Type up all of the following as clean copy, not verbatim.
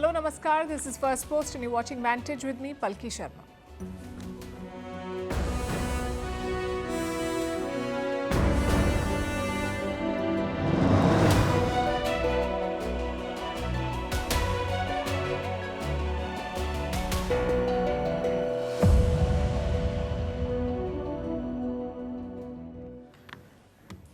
Hello, Namaskar. This is Firstpost and you're watching Vantage with me, Palki Sharma.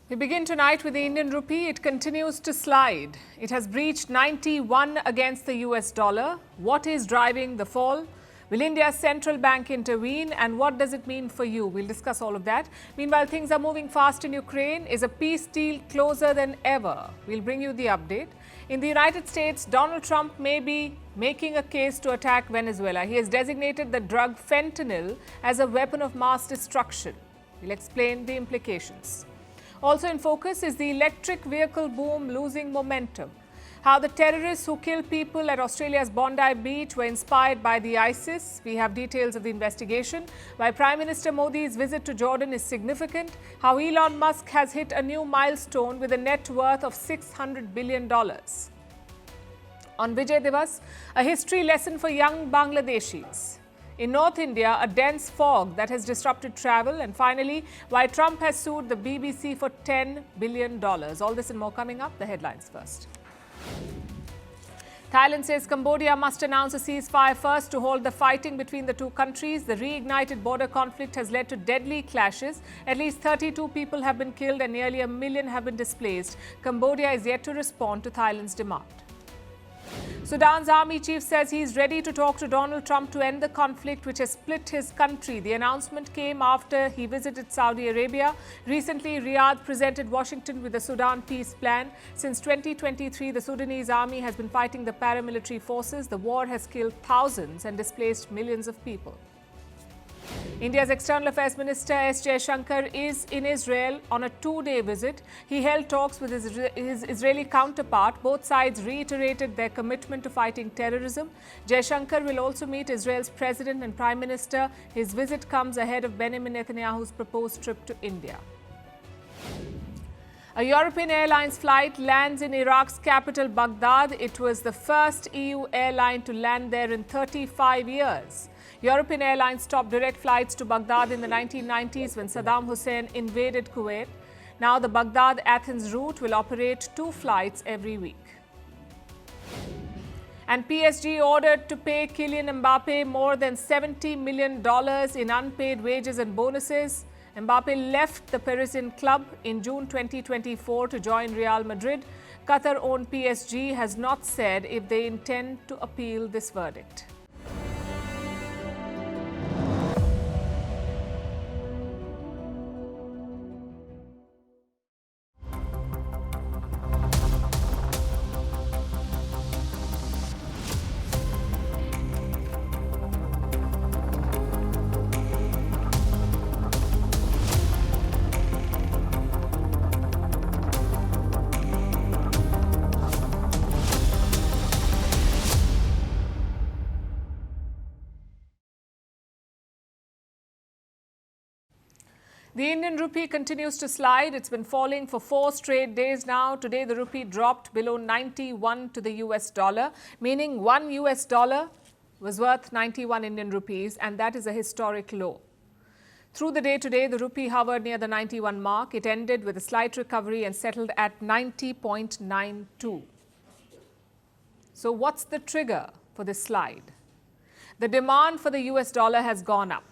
We begin tonight with the Indian rupee. It continues to slide. It has breached 91 against the US dollar. What is driving the fall? Will India's central bank intervene, and what does it mean for you? We'll discuss all of that. Meanwhile, things are moving fast in Ukraine. Is a peace deal closer than ever? We'll bring you the update. In the United States, Donald Trump may be making a case to attack Venezuela. He has designated the drug fentanyl as a weapon of mass destruction. We'll explain the implications. Also in focus is the electric vehicle boom losing momentum. How the terrorists who killed people at Australia's Bondi Beach were inspired by the ISIS. We have details of the investigation. Why Prime Minister Modi's visit to Jordan is significant. How Elon Musk has hit a new milestone with a net worth of $600 billion. On Vijay Divas, a history lesson for young Bangladeshis. In North India, a dense fog that has disrupted travel. And finally, why Trump has sued the BBC for $10 billion. All this and more coming up. The headlines first. Thailand says Cambodia must announce a ceasefire first to hold the fighting between the two countries. The reignited border conflict has led to deadly clashes. At least 32 people have been killed and nearly 1 million have been displaced. Cambodia is yet to respond to Thailand's demand. Sudan's army chief says he is ready to talk to Donald Trump to end the conflict which has split his country. The announcement came after he visited Saudi Arabia. Recently, Riyadh presented Washington with the Sudan peace plan. Since 2023, the Sudanese army has been fighting the paramilitary forces. The war has killed thousands and displaced millions of people. India's External Affairs Minister S. Jaishankar is in Israel on a two-day visit. He held talks with his Israeli counterpart. Both sides reiterated their commitment to fighting terrorism. Jaishankar will also meet Israel's President and Prime Minister. His visit comes ahead of Benjamin Netanyahu's proposed trip to India. A European Airlines flight lands in Iraq's capital, Baghdad. It was the first EU airline to land there in 35 years. European Airlines stopped direct flights to Baghdad in the 1990s when Saddam Hussein invaded Kuwait. Now the Baghdad-Athens route will operate 2 flights every week. And PSG ordered to pay Kylian Mbappe more than $70 million in unpaid wages and bonuses. Mbappe left the Parisian club in June 2024 to join Real Madrid. Qatar-owned PSG has not said if they intend to appeal this verdict. The Indian rupee continues to slide. It's been falling for 4 straight days now. Today, the rupee dropped below 91 to the US dollar, meaning $1 US was worth 91 Indian rupees, and that is a historic low. Through the day today, the rupee hovered near the 91 mark. It ended with a slight recovery and settled at 90.92. So what's the trigger for this slide? The demand for the US dollar has gone up.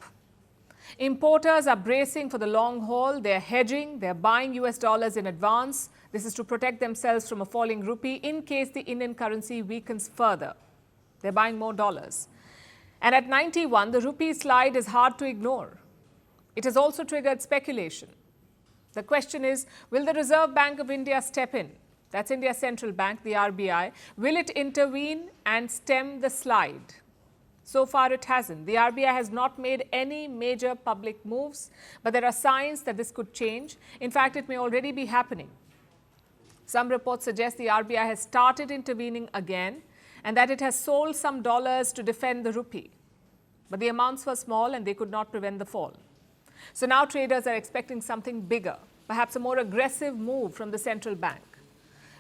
Importers are bracing for the long haul. They're hedging. They're buying US dollars in advance. This is to protect themselves from a falling rupee in case the Indian currency weakens further. They're buying more dollars. And at 91, the rupee slide is hard to ignore. It has also triggered speculation. The question is, will the Reserve Bank of India step in? That's India's central bank, the RBI. Will it intervene and stem the slide? So far, it hasn't. The RBI has not made any major public moves, but there are signs that this could change. In fact, it may already be happening. Some reports suggest the RBI has started intervening again and that it has sold some dollars to defend the rupee. But the amounts were small and they could not prevent the fall. So now traders are expecting something bigger, perhaps a more aggressive move from the central bank.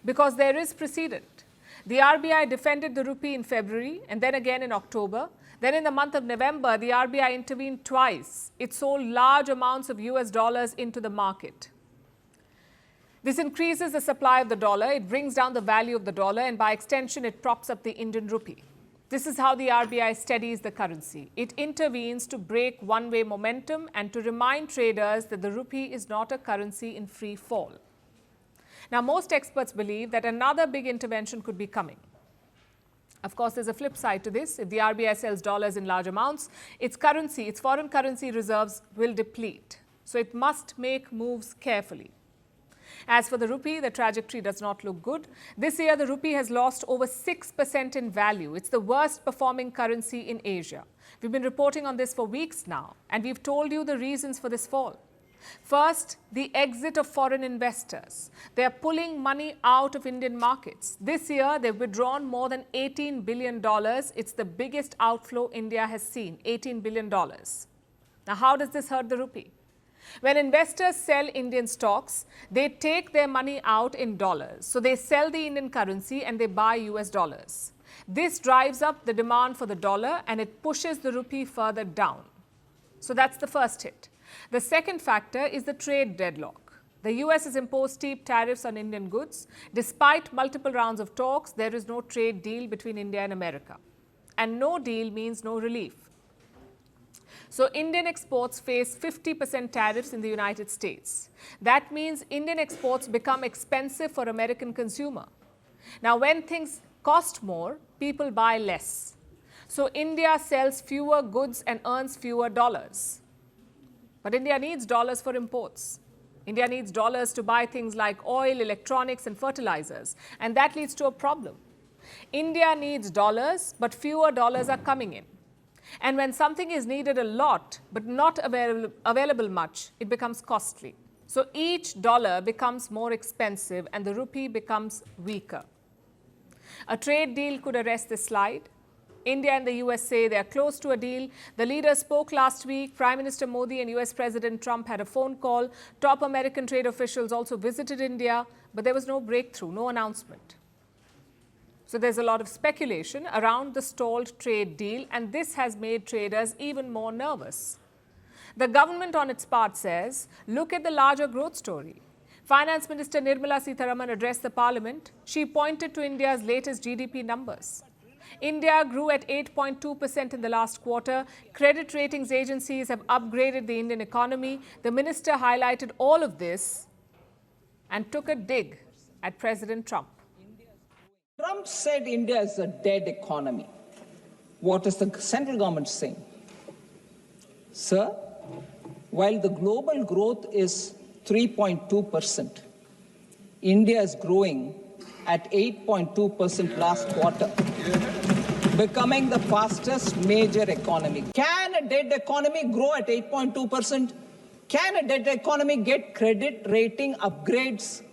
Because there is precedent. The RBI defended the rupee in February and then again in October. Then in the month of November, the RBI intervened twice. It sold large amounts of US dollars into the market. This increases the supply of the dollar, it brings down the value of the dollar, and by extension, it props up the Indian rupee. This is how the RBI steadies the currency. It intervenes to break one-way momentum and to remind traders that the rupee is not a currency in free fall. Now, most experts believe that another big intervention could be coming. Of course, there's a flip side to this. If the RBI sells dollars in large amounts, its foreign currency reserves will deplete. So it must make moves carefully. As for the rupee, the trajectory does not look good. This year, the rupee has lost over 6% in value. It's the worst performing currency in Asia. We've been reporting on this for weeks now, and we've told you the reasons for this fall. First, the exit of foreign investors. They are pulling money out of Indian markets. This year, they've withdrawn more than $18 billion. It's the biggest outflow India has seen, $18 billion. Now, how does this hurt the rupee? When investors sell Indian stocks, they take their money out in dollars. So they sell the Indian currency and they buy US dollars. This drives up the demand for the dollar and it pushes the rupee further down. So that's the first hit. The second factor is the trade deadlock. The US has imposed steep tariffs on Indian goods. Despite multiple rounds of talks, there is no trade deal between India and America. And no deal means no relief. So Indian exports face 50% tariffs in the United States. That means Indian exports become expensive for American consumer. Now, when things cost more, people buy less. So India sells fewer goods and earns fewer dollars. But India needs dollars for imports. India needs dollars to buy things like oil, electronics, and fertilizers. And that leads to a problem. India needs dollars, but fewer dollars are coming in. And when something is needed a lot, but not available much, it becomes costly. So each dollar becomes more expensive and the rupee becomes weaker. A trade deal could arrest this slide. India and the US say they are close to a deal. The leaders spoke last week. Prime Minister Modi and US President Trump had a phone call. Top American trade officials also visited India, but there was no breakthrough, no announcement. So there's a lot of speculation around the stalled trade deal, and this has made traders even more nervous. The government on its part says, look at the larger growth story. Finance Minister Nirmala Sitharaman addressed the parliament. She pointed to India's latest GDP numbers. India grew at 8.2% in the last quarter. Credit ratings agencies have upgraded the Indian economy. The minister highlighted all of this and took a dig at President Trump. Trump said India is a dead economy. What is the central government saying? Sir, while the global growth is 3.2%, India is growing at 8.2% last quarter, becoming the fastest major economy. Can a dead economy grow at 8.2%? Can a dead economy get credit rating upgrades?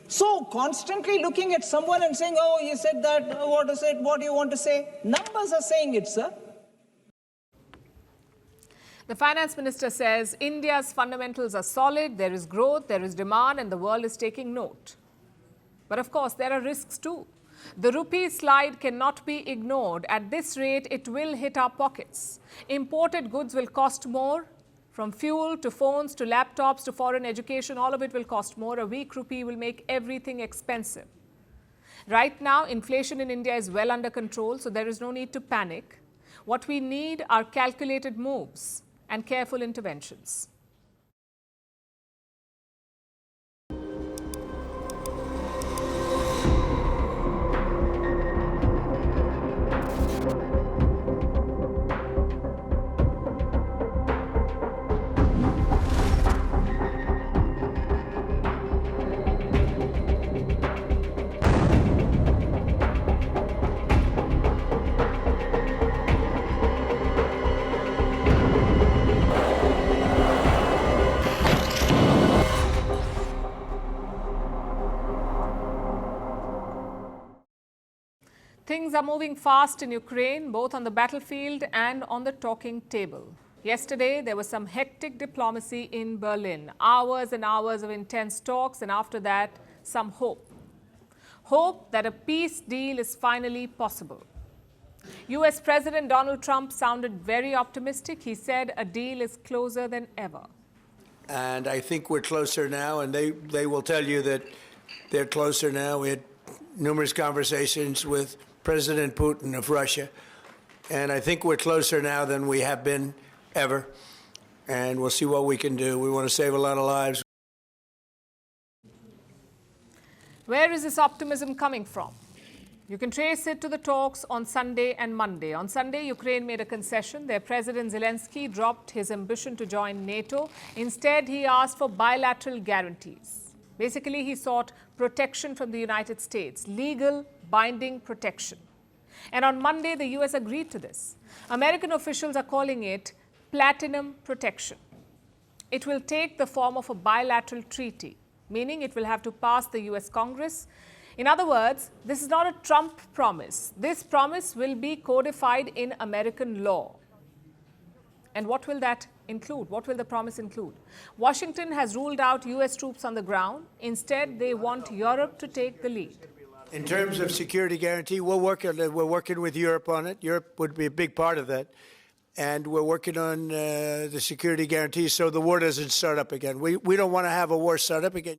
So constantly looking at someone and saying, oh, he said that, what is it, what do you want to say? Numbers are saying it, sir. The finance minister says India's fundamentals are solid, there is growth, there is demand, and the world is taking note. But of course, there are risks too. The rupee slide cannot be ignored. At this rate, it will hit our pockets. Imported goods will cost more. From fuel to phones to laptops to foreign education, all of it will cost more. A weak rupee will make everything expensive. Right now, inflation in India is well under control, so there is no need to panic. What we need are calculated moves and careful interventions. Things are moving fast in Ukraine, both on the battlefield and on the talking table. Yesterday, there was some hectic diplomacy in Berlin. Hours and hours of intense talks, and after that, some hope. hope that a peace deal is finally possible. US President Donald Trump sounded very optimistic. He said a deal is closer than ever. And I think we're closer now, and they will tell you that they're closer now. We had numerous conversations with President Putin of Russia, and I think we're closer now than we have been ever. And we'll see what we can do. We want to save a lot of lives. Where is this optimism coming from? You can trace it to the talks on Sunday and Monday. On Sunday, Ukraine made a concession. Their President Zelensky dropped his ambition to join NATO. Instead, he asked for bilateral guarantees. Basically, he sought protection from the United States, legal, binding protection. And on Monday, the US agreed to this. American officials are calling it platinum protection. It will take the form of a bilateral treaty, meaning it will have to pass the US Congress. In other words, this is not a Trump promise. This promise will be codified in American law. And what will that include? What will the promise include? Washington has ruled out US troops on the ground. Instead, they want Europe to take the lead. In terms of security guarantee, we're working with Europe on it. Europe would be a big part of that. And we're working on the security guarantees so the war doesn't start up again. We don't want to have a war start up again.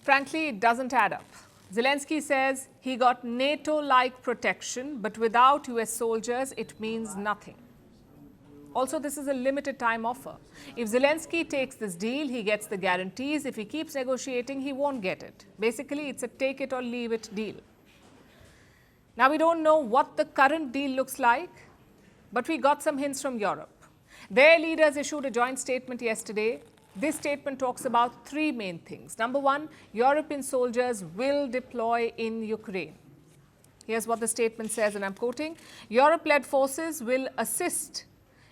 Frankly, it doesn't add up. Zelensky says he got NATO-like protection, but without US soldiers, it means nothing. Also, this is a limited time offer. If Zelensky takes this deal, he gets the guarantees. If he keeps negotiating, he won't get it. Basically, it's a take it or leave it deal. Now, we don't know what the current deal looks like, but we got some hints from Europe. Their leaders issued a joint statement yesterday. This statement talks about three main things. Number one, European soldiers will deploy in Ukraine. Here's what the statement says, and I'm quoting, Europe-led forces will assist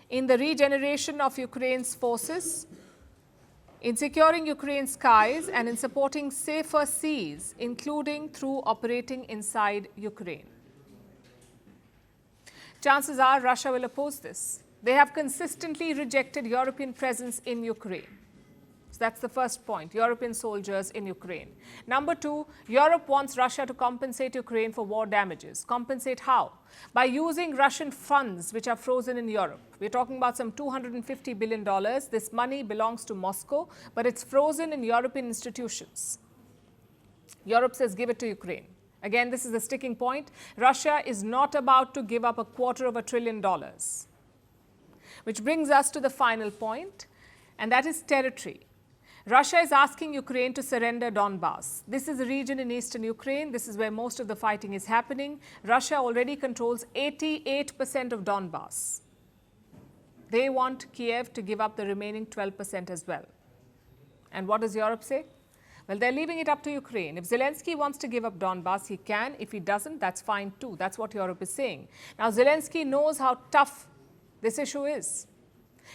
in the regeneration of Ukraine's forces, in securing Ukraine's skies, and in supporting safer seas, including through operating inside Ukraine. Chances are Russia will oppose this. They have consistently rejected European presence in Ukraine. So that's the first point, European soldiers in Ukraine. Number two, Europe wants Russia to compensate Ukraine for war damages. Compensate how? By using Russian funds which are frozen in Europe. We're talking about some $250 billion. This money belongs to Moscow, but it's frozen in European institutions. Europe says give it to Ukraine. Again, this is the sticking point. Russia is not about to give up $250 billion. Which brings us to the final point, and that is territory. Russia is asking Ukraine to surrender Donbas. This is a region in eastern Ukraine. This is where most of the fighting is happening. Russia already controls 88% of Donbas. They want Kiev to give up the remaining 12% as well. And what does Europe say? Well, they're leaving it up to Ukraine. If Zelensky wants to give up Donbas, he can. If he doesn't, that's fine too. That's what Europe is saying. Now, Zelensky knows how tough this issue is.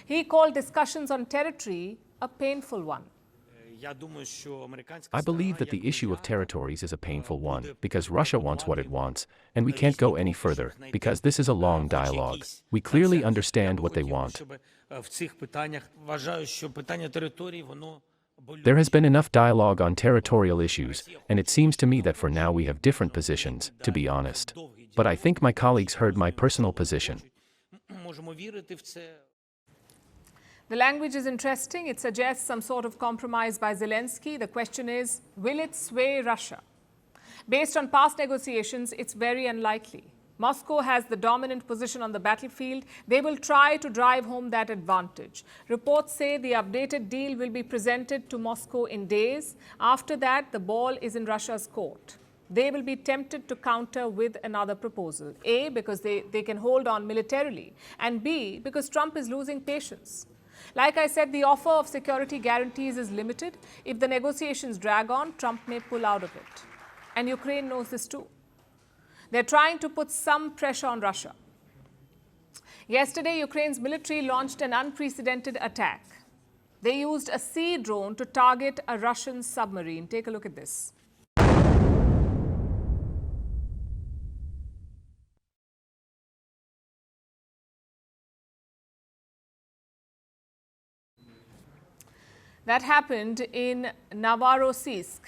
He called discussions on territory a painful one. I believe that the issue of territories is a painful one because Russia wants what it wants, and we can't go any further because this is a long dialogue. We clearly understand what they want. There has been enough dialogue on territorial issues, and it seems to me that for now we have different positions, to be honest. But I think my colleagues heard my personal position. The language is interesting. It suggests some sort of compromise by Zelensky. The question is, will it sway Russia? Based on past negotiations, it's very unlikely. Moscow has the dominant position on the battlefield. They will try to drive home that advantage. Reports say the updated deal will be presented to Moscow in days. After that, the ball is in Russia's court. They will be tempted to counter with another proposal. A, because they can hold on militarily, and B, because Trump is losing patience. Like I said, the offer of security guarantees is limited. If the negotiations drag on, Trump may pull out of it. And Ukraine knows this too. They're trying to put some pressure on Russia. Yesterday, Ukraine's military launched an unprecedented attack. They used a sea drone to target a Russian submarine. Take a look at this. That happened in Novorossiysk.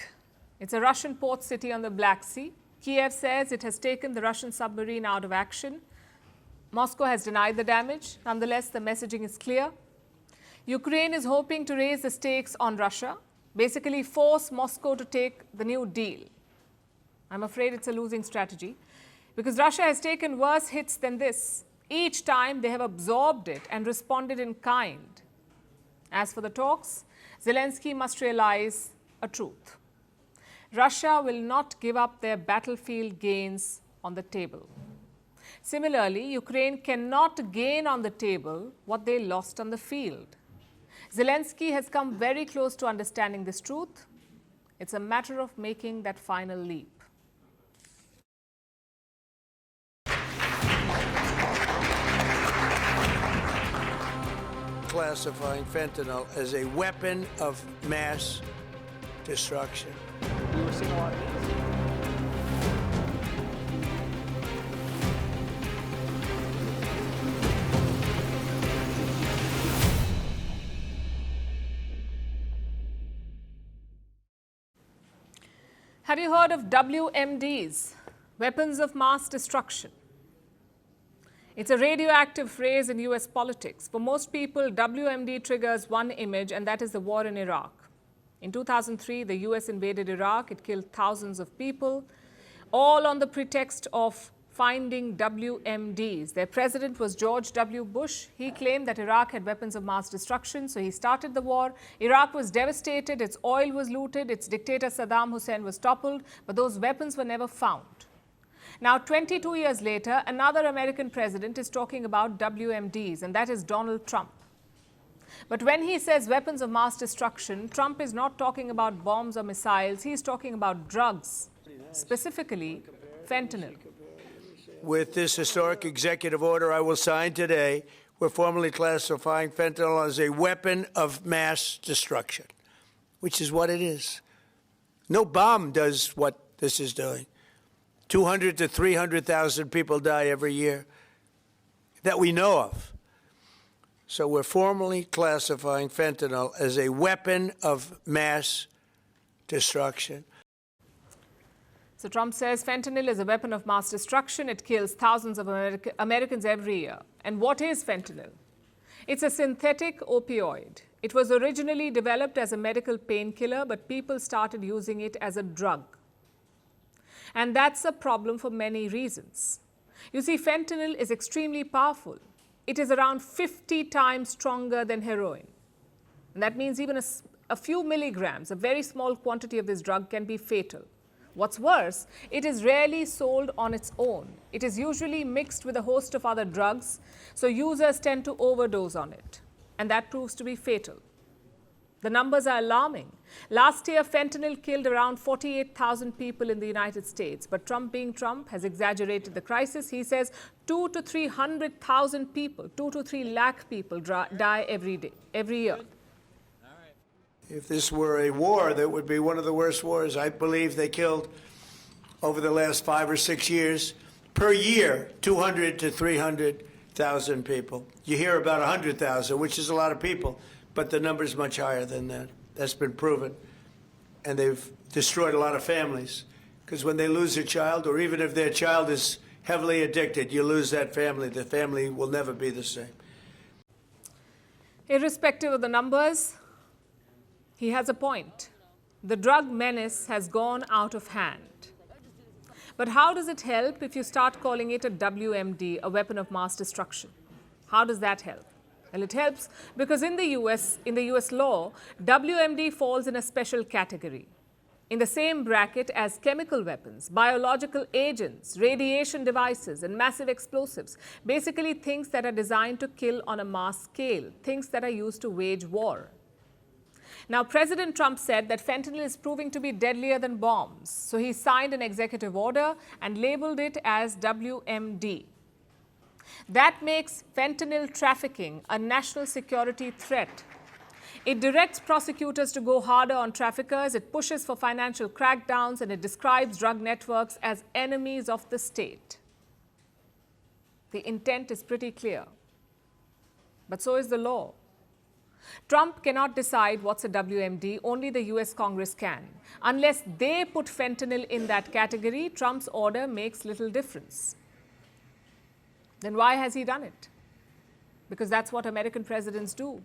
It's a Russian port city on the Black Sea. Kiev says it has taken the Russian submarine out of action. Moscow has denied the damage. Nonetheless, the messaging is clear. Ukraine is hoping to raise the stakes on Russia, basically force Moscow to take the new deal. I'm afraid it's a losing strategy because Russia has taken worse hits than this. Each time they have absorbed it and responded in kind. As for the talks, Zelensky must realize a truth. Russia will not give up their battlefield gains on the table. Similarly, Ukraine cannot gain on the table what they lost on the field. Zelensky has come very close to understanding this truth. It's a matter of making that final leap. Classifying fentanyl as a weapon of mass destruction. We were seeing a lot of these. Have you heard of WMDs, weapons of mass destruction? It's a radioactive phrase in US politics. For most people, WMD triggers one image, and that is the war in Iraq. In 2003, the US invaded Iraq. It killed thousands of people, all on the pretext of finding WMDs. Their president was George W. Bush. He claimed that Iraq had weapons of mass destruction, so he started the war. Iraq was devastated, its oil was looted, its dictator Saddam Hussein was toppled, but those weapons were never found. Now, 22 years later, another American president is talking about WMDs, and that is Donald Trump. But when he says weapons of mass destruction, Trump is not talking about bombs or missiles. He's talking about drugs, specifically fentanyl. With this historic executive order I will sign today, we're formally classifying fentanyl as a weapon of mass destruction, which is what it is. No bomb does what this is doing. 200 to 300,000 people die every year that we know of. So we're formally classifying fentanyl as a weapon of mass destruction. So Trump says fentanyl is a weapon of mass destruction. It kills thousands of Americans every year. And what is fentanyl? It's a synthetic opioid. It was originally developed as a medical painkiller, but people started using it as a drug. And that's a problem for many reasons. You see, fentanyl is extremely powerful. It is around 50 times stronger than heroin. And that means even a few milligrams, a very small quantity of this drug can be fatal. What's worse, it is rarely sold on its own. It is usually mixed with a host of other drugs, so users tend to overdose on it. And that proves to be fatal. The numbers are alarming. Last year, fentanyl killed around 48,000 people in the United States. But Trump, being Trump, has exaggerated the crisis. He says 200,000 to 300,000 people, 2 to 3 lakh people die every year. If this were a war, that would be one of the worst wars. I believe they killed, over the last 5 or 6 years, per year, 200 to 300,000 people. You hear about 100,000, which is a lot of people. But the number is much higher than that. That's been proven. And they've destroyed a lot of families. Because when they lose a child, or even if their child is heavily addicted, you lose that family. The family will never be the same. Irrespective of the numbers, he has a point. The drug menace has gone out of hand. But how does it help if you start calling it a WMD, a weapon of mass destruction? How does that help? Well, it helps because in the US law, WMD falls in a special category, in the same bracket as chemical weapons, biological agents, radiation devices, and massive explosives. Basically, things that are designed to kill on a mass scale, things that are used to wage war. Now, President Trump said that fentanyl is proving to be deadlier than bombs. So he signed an executive order and labeled it as WMD. That makes fentanyl trafficking a national security threat. It directs prosecutors to go harder on traffickers, it pushes for financial crackdowns, and it describes drug networks as enemies of the state. The intent is pretty clear. But so is the law. Trump cannot decide what's a WMD, only the US Congress can. Unless they put fentanyl in that category, Trump's order makes little difference. Then why has he done it? Because that's what American presidents do.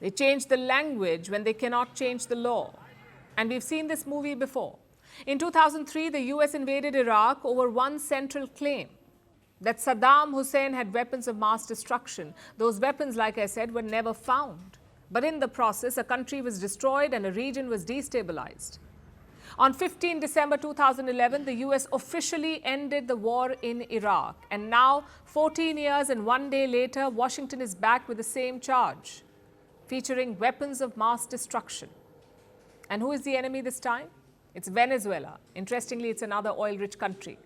They change the language when they cannot change the law. And we've seen this movie before. In 2003, the US invaded Iraq over one central claim, that Saddam Hussein had weapons of mass destruction. Those weapons, like I said, were never found. But in the process, a country was destroyed and a region was destabilized. On 15 December 2011, the US officially ended the war in Iraq. And now, 14 years and 1 day later, Washington is back with the same charge, featuring weapons of mass destruction. And who is the enemy this time? It's Venezuela. Interestingly, it's another oil-rich country.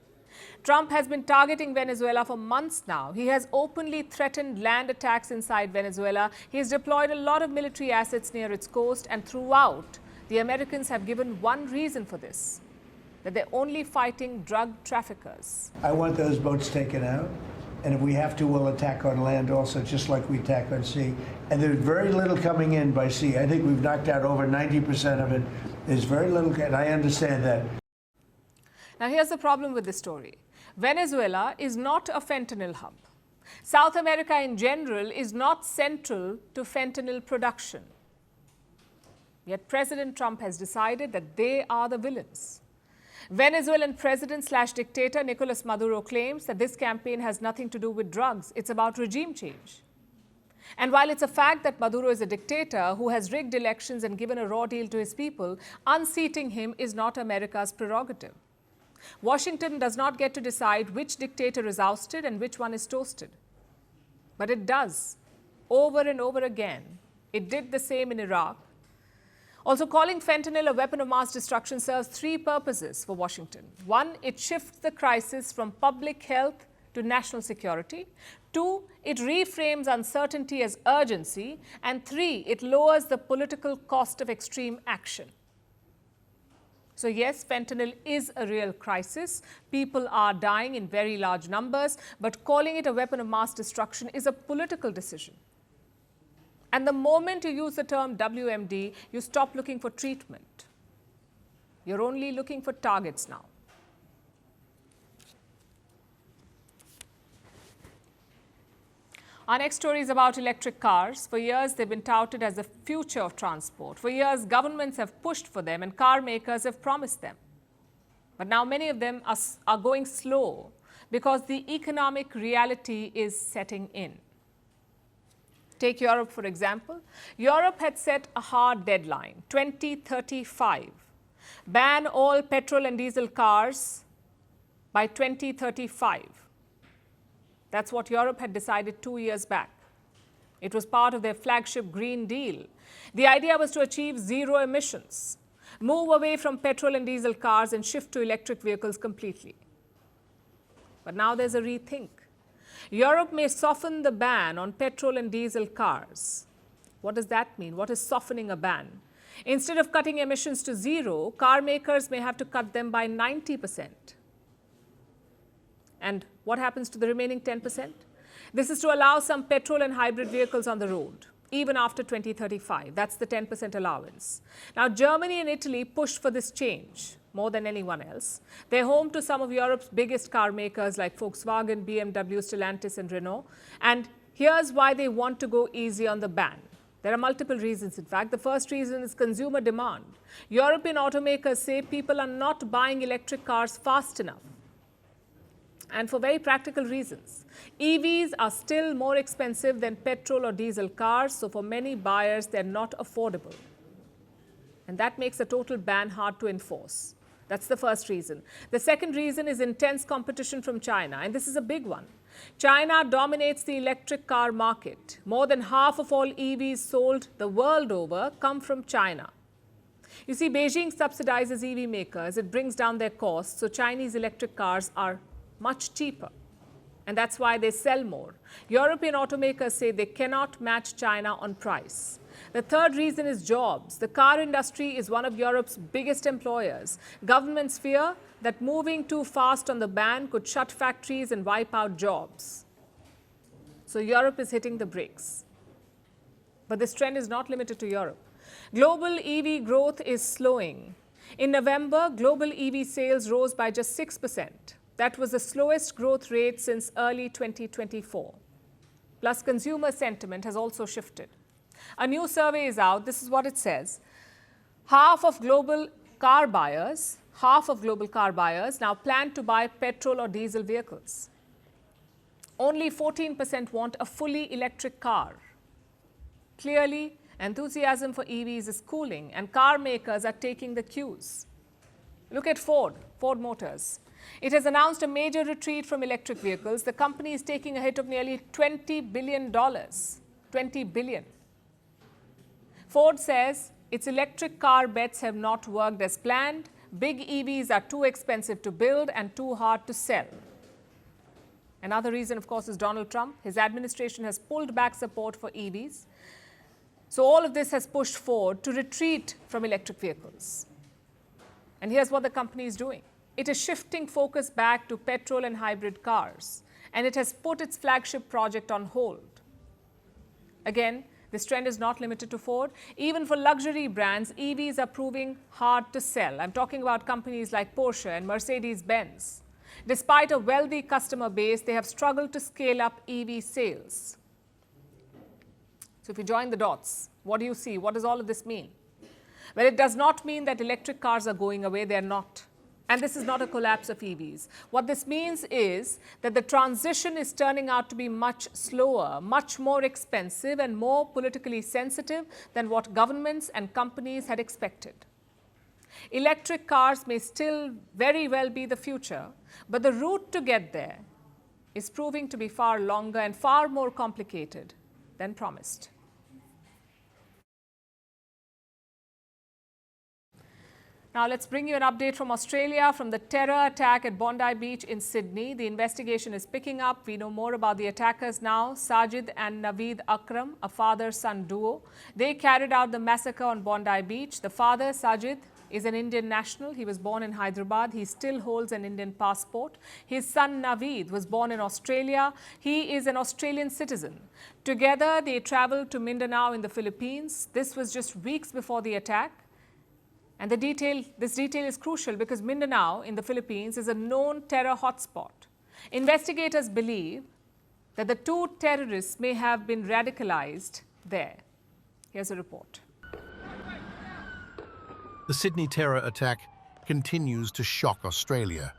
Trump has been targeting Venezuela for months now. He has openly threatened land attacks inside Venezuela. He has deployed a lot of military assets near its coast, and throughout, the Americans have given one reason for this, that they're only fighting drug traffickers. I want those boats taken out, and if we have to, we'll attack on land also, just like we attack on sea. And there's very little coming in by sea. I think we've knocked out over 90% of it. There's very little, and I understand that. Now, here's the problem with this story. Venezuela is not a fentanyl hub. South America in general is not central to fentanyl production. Yet President Trump has decided that they are the villains. Venezuelan president/dictator Nicolas Maduro claims that this campaign has nothing to do with drugs. It's about regime change. And while it's a fact that Maduro is a dictator who has rigged elections and given a raw deal to his people, unseating him is not America's prerogative. Washington does not get to decide which dictator is ousted and which one is toasted. But it does, over and over again. It did the same in Iraq. Also, calling fentanyl a weapon of mass destruction serves three purposes for Washington. One, it shifts the crisis from public health to national security. Two, it reframes uncertainty as urgency. And three, it lowers the political cost of extreme action. So yes, fentanyl is a real crisis. People are dying in very large numbers, but calling it a weapon of mass destruction is a political decision. And the moment you use the term WMD, you stop looking for treatment. You're only looking for targets now. Our next story is about electric cars. For years, they've been touted as the future of transport. For years, governments have pushed for them and car makers have promised them. But now many of them are going slow because the economic reality is setting in. Take Europe, for example. Europe had set a hard deadline, 2035. Ban all petrol and diesel cars by 2035. That's what Europe had decided 2 years back. It was part of their flagship Green Deal. The idea was to achieve zero emissions, move away from petrol and diesel cars and shift to electric vehicles completely. But now there's a rethink. Europe may soften the ban on petrol and diesel cars. What does that mean? What is softening a ban? Instead of cutting emissions to zero, car makers may have to cut them by 90%. And what happens to the remaining 10%? This is to allow some petrol and hybrid vehicles on the road, even after 2035. That's the 10% allowance. Now, Germany and Italy pushed for this change more than anyone else. They're home to some of Europe's biggest car makers like Volkswagen, BMW, Stellantis, and Renault. And here's why they want to go easy on the ban. There are multiple reasons, in fact. The first reason is consumer demand. European automakers say people are not buying electric cars fast enough. And for very practical reasons. EVs are still more expensive than petrol or diesel cars, so for many buyers, they're not affordable. And that makes a total ban hard to enforce. That's the first reason. The second reason is intense competition from China, and this is a big one. China dominates the electric car market. More than half of all EVs sold the world over come from China. You see, Beijing subsidizes EV makers. It brings down their costs, so Chinese electric cars are much cheaper. And that's why they sell more. European automakers say they cannot match China on price. The third reason is jobs. The car industry is one of Europe's biggest employers. Governments fear that moving too fast on the ban could shut factories and wipe out jobs. So Europe is hitting the brakes. But this trend is not limited to Europe. Global EV growth is slowing. In November, global EV sales rose by just 6%. That was the slowest growth rate since early 2024. Plus, consumer sentiment has also shifted. A new survey is out. This is what it says. Half of global car buyers now plan to buy petrol or diesel vehicles. Only 14% want a fully electric car. Clearly, enthusiasm for EVs is cooling and car makers are taking the cues. Look at Ford Motors. It has announced a major retreat from electric vehicles. The company is taking a hit of nearly $20 billion. $20 billion. Ford says its electric car bets have not worked as planned. Big EVs are too expensive to build and too hard to sell. Another reason, of course, is Donald Trump. His administration has pulled back support for EVs. So all of this has pushed Ford to retreat from electric vehicles. And here's what the company is doing. It is shifting focus back to petrol and hybrid cars, and it has put its flagship project on hold. Again, this trend is not limited to Ford. Even for luxury brands, EVs are proving hard to sell. I'm talking about companies like Porsche and Mercedes-Benz. Despite a wealthy customer base, they have struggled to scale up EV sales. So if you join the dots, what do you see? What does all of this mean? Well, it does not mean that electric cars are going away. They're not. And this is not a collapse of EVs. What this means is that the transition is turning out to be much slower, much more expensive, and more politically sensitive than what governments and companies had expected. Electric cars may still very well be the future, but the route to get there is proving to be far longer and far more complicated than promised. Now let's bring you an update from Australia from the terror attack at Bondi Beach in Sydney. The investigation is picking up. We know more about the attackers now. Sajid and Naveed Akram, a father-son duo. They carried out the massacre on Bondi Beach. The father, Sajid, is an Indian national. He was born in Hyderabad. He still holds an Indian passport. His son Naveed was born in Australia. He is an Australian citizen. Together, they traveled to Mindanao in the Philippines. This was just weeks before the attack. And this detail is crucial because Mindanao in the Philippines is a known terror hotspot. Investigators believe that the two terrorists may have been radicalized there. Here's a report. The Sydney terror attack continues to shock Australia.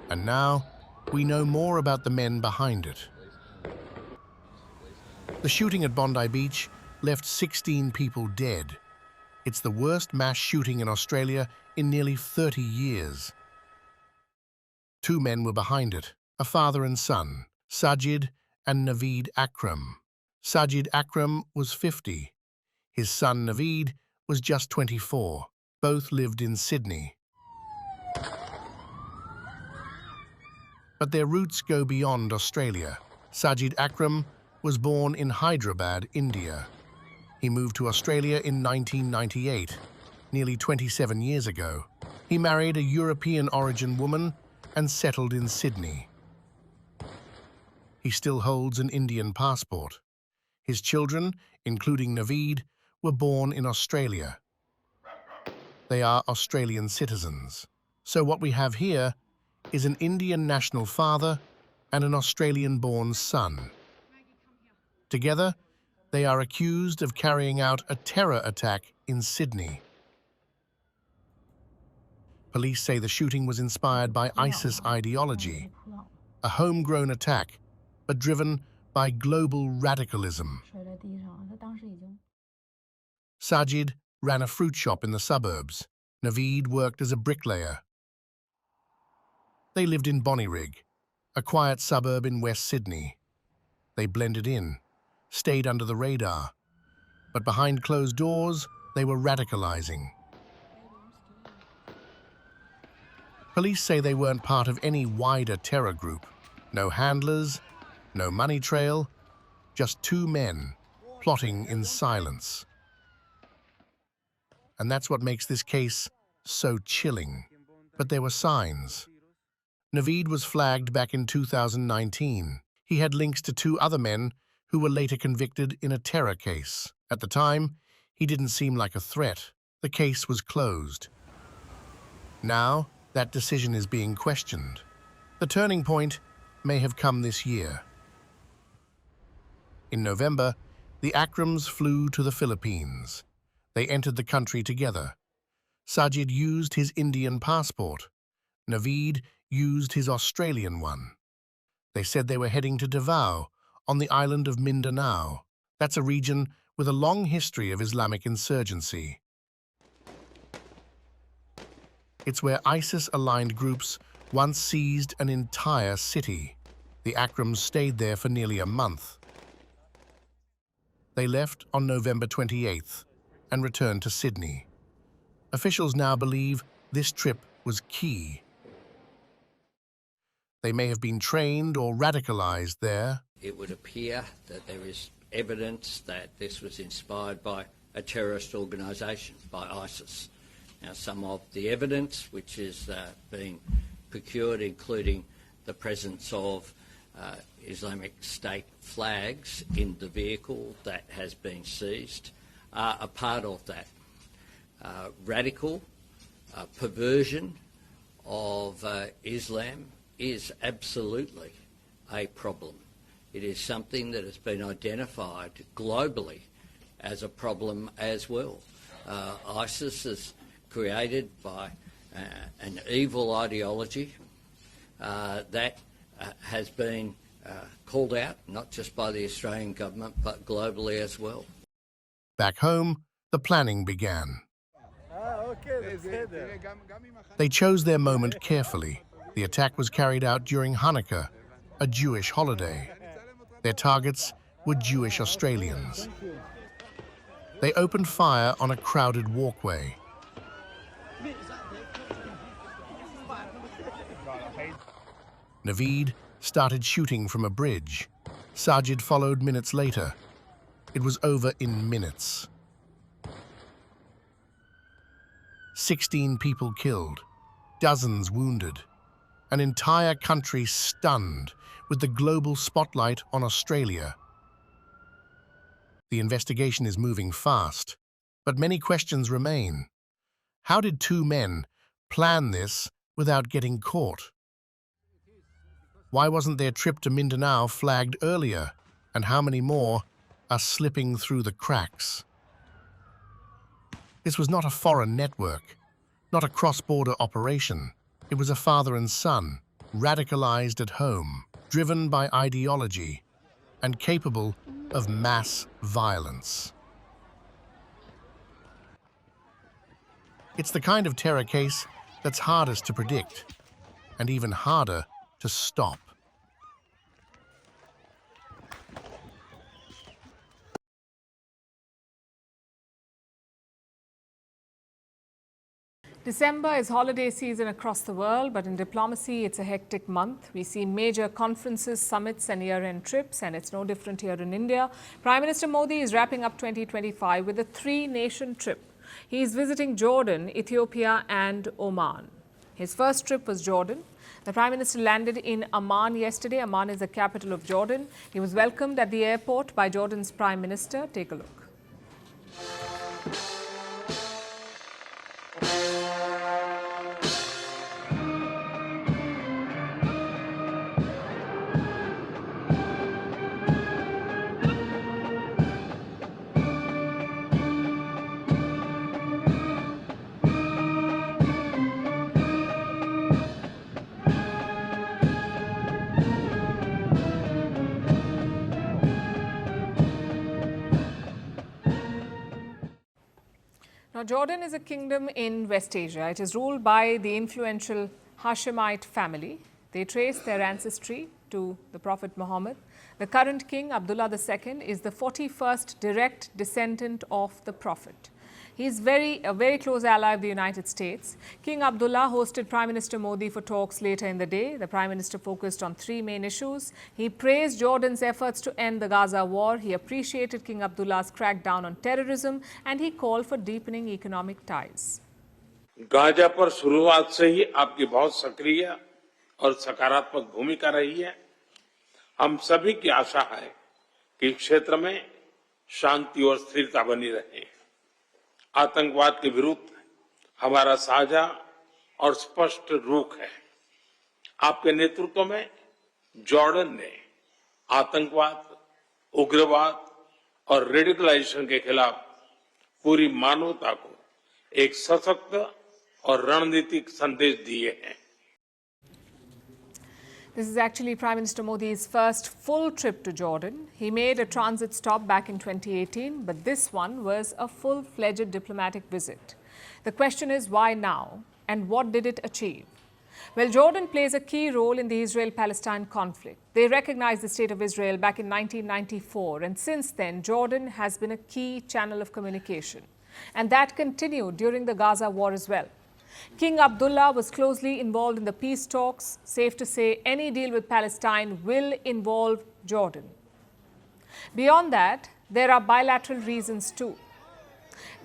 And now we know more about the men behind it. The shooting at Bondi Beach left 16 people dead. It's the worst mass shooting in Australia in nearly 30 years. Two men were behind it, a father and son, Sajid and Naveed Akram. Sajid Akram was 50. His son Naveed was just 24. Both lived in Sydney. But their roots go beyond Australia. Sajid Akram was born in Hyderabad, India. He moved to Australia in 1998, nearly 27 years ago. He married a European origin woman and settled in Sydney. He still holds an Indian passport. His children, including Naveed, were born in Australia. They are Australian citizens. So what we have here is an Indian national father and an Australian-born son. Together, they are accused of carrying out a terror attack in Sydney. Police say the shooting was inspired by ISIS ideology, a homegrown attack, but driven by global radicalism. Sajid ran a fruit shop in the suburbs. Naveed worked as a bricklayer. They lived in Bonnyrigg, a quiet suburb in West Sydney. They blended in, stayed under the radar, but behind closed doors, they were radicalizing. Police say they weren't part of any wider terror group. No handlers, no money trail, just two men plotting in silence. And that's what makes this case so chilling. But there were signs. Naveed was flagged back in 2019. He had links to two other men who were later convicted in a terror case. At the time, he didn't seem like a threat. The case was closed. Now, that decision is being questioned. The turning point may have come this year. In November, the Akrams flew to the Philippines. They entered the country together. Sajid used his Indian passport. Naveed used his Australian one. They said they were heading to Davao, on the island of Mindanao. That's a region with a long history of Islamic insurgency. It's where ISIS-aligned groups once seized an entire city. The Akrams stayed there for nearly a month. They left on November 28th and returned to Sydney. Officials now believe this trip was key. They may have been trained or radicalized there. It would appear that there is evidence that this was inspired by a terrorist organisation, by ISIS. Now, some of the evidence which is being procured, including the presence of Islamic State flags in the vehicle that has been seized, are a part of that. Radical perversion of Islam is absolutely a problem. It is something that has been identified globally as a problem as well. ISIS is created by an evil ideology that has been called out, not just by the Australian government, but globally as well. Back home, the planning began. They chose their moment carefully. The attack was carried out during Hanukkah, a Jewish holiday. Their targets were Jewish Australians. They opened fire on a crowded walkway. Naveed started shooting from a bridge. Sajid followed minutes later. It was over in minutes. 16 people killed, dozens wounded, an entire country stunned with the global spotlight on Australia. The investigation is moving fast, but many questions remain. How did two men plan this without getting caught? Why wasn't their trip to Mindanao flagged earlier? And how many more are slipping through the cracks? This was not a foreign network, not a cross-border operation. It was a father and son, radicalized at home, driven by ideology, and capable of mass violence. It's the kind of terror case that's hardest to predict, and even harder to stop. December is holiday season across the world, but in diplomacy, it's a hectic month. We see major conferences, summits and year-end trips, and it's no different here in India. Prime Minister Modi is wrapping up 2025 with a three-nation trip. He is visiting Jordan, Ethiopia and Oman. His first trip was Jordan. The Prime Minister landed in Amman yesterday. Amman is the capital of Jordan. He was welcomed at the airport by Jordan's Prime Minister. Take a look. Now, Jordan is a kingdom in West Asia. It is ruled by the influential Hashemite family. They trace their ancestry to the Prophet Muhammad. The current king, Abdullah II, is the 41st direct descendant of the Prophet. He is a very close ally of the United States. King Abdullah hosted Prime Minister Modi for talks later in the day. The Prime Minister focused on three main issues. He praised Jordan's efforts to end the Gaza war. He appreciated King Abdullah's crackdown on terrorism, and he called for deepening economic ties. Gaza पर शुरुआत से ही आपकी बहुत सक्रिय और सकारात्मक भूमिका रही है। हम सभी की आशा है कि क्षेत्र में शांति और स्थिरता बनी रहे। आतंकवाद के विरुद्ध हमारा साझा और स्पष्ट रुख है। आपके नेतृत्व में जॉर्डन ने आतंकवाद, उग्रवाद और रेडिकलाइजेशन के खिलाफ पूरी मानवता को एक सशक्त और रणनीतिक संदेश दिए हैं। This is actually Prime Minister Modi's first full trip to Jordan. He made a transit stop back in 2018, but this one was a full-fledged diplomatic visit. The question is why now and what did it achieve? Well, Jordan plays a key role in the Israel-Palestine conflict. They recognized the State of Israel back in 1994, and since then, Jordan has been a key channel of communication. And that continued during the Gaza war as well. King Abdullah was closely involved in the peace talks. Safe to say, any deal with Palestine will involve Jordan. Beyond that, there are bilateral reasons too.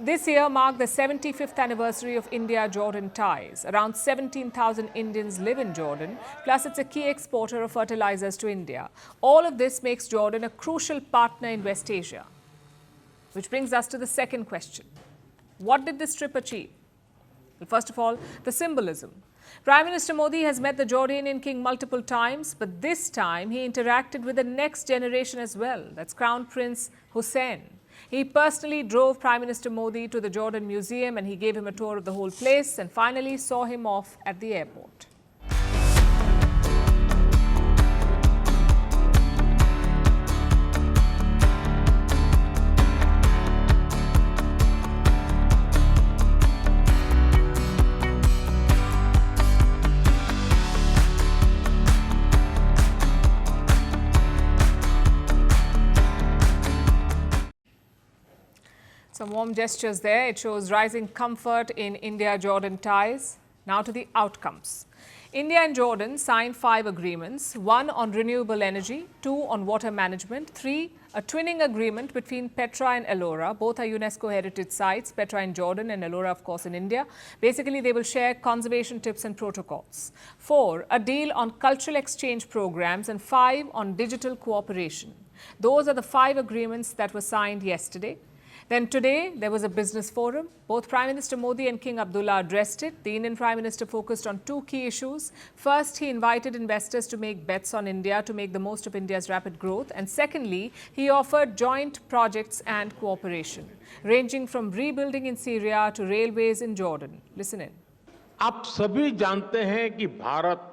This year marked the 75th anniversary of India-Jordan ties. Around 17,000 Indians live in Jordan, plus it's a key exporter of fertilizers to India. All of this makes Jordan a crucial partner in West Asia. Which brings us to the second question. What did this trip achieve? Well, first of all, the symbolism. Prime Minister Modi has met the Jordanian king multiple times, but this time he interacted with the next generation as well. That's Crown Prince Hussein. He personally drove Prime Minister Modi to the Jordan Museum and he gave him a tour of the whole place and finally saw him off at the airport. Some warm gestures there. It shows rising comfort in India-Jordan ties. Now to the outcomes. India and Jordan signed 5 agreements, 1 on renewable energy, 2 on water management, 3 a twinning agreement between Petra and Ellora. Both are UNESCO heritage sites, Petra in Jordan and Ellora, of course, in India. Basically, they will share conservation tips and protocols. 4, a deal on cultural exchange programs, and 5 on digital cooperation. Those are the 5 agreements that were signed yesterday. Then today, there was a business forum. Both Prime Minister Modi and King Abdullah addressed it. The Indian Prime Minister focused on 2 key issues. First, he invited investors to make bets on India to make the most of India's rapid growth. And secondly, he offered joint projects and cooperation, ranging from rebuilding in Syria to railways in Jordan. Listen in. आप सभी जानते हैं कि Bharat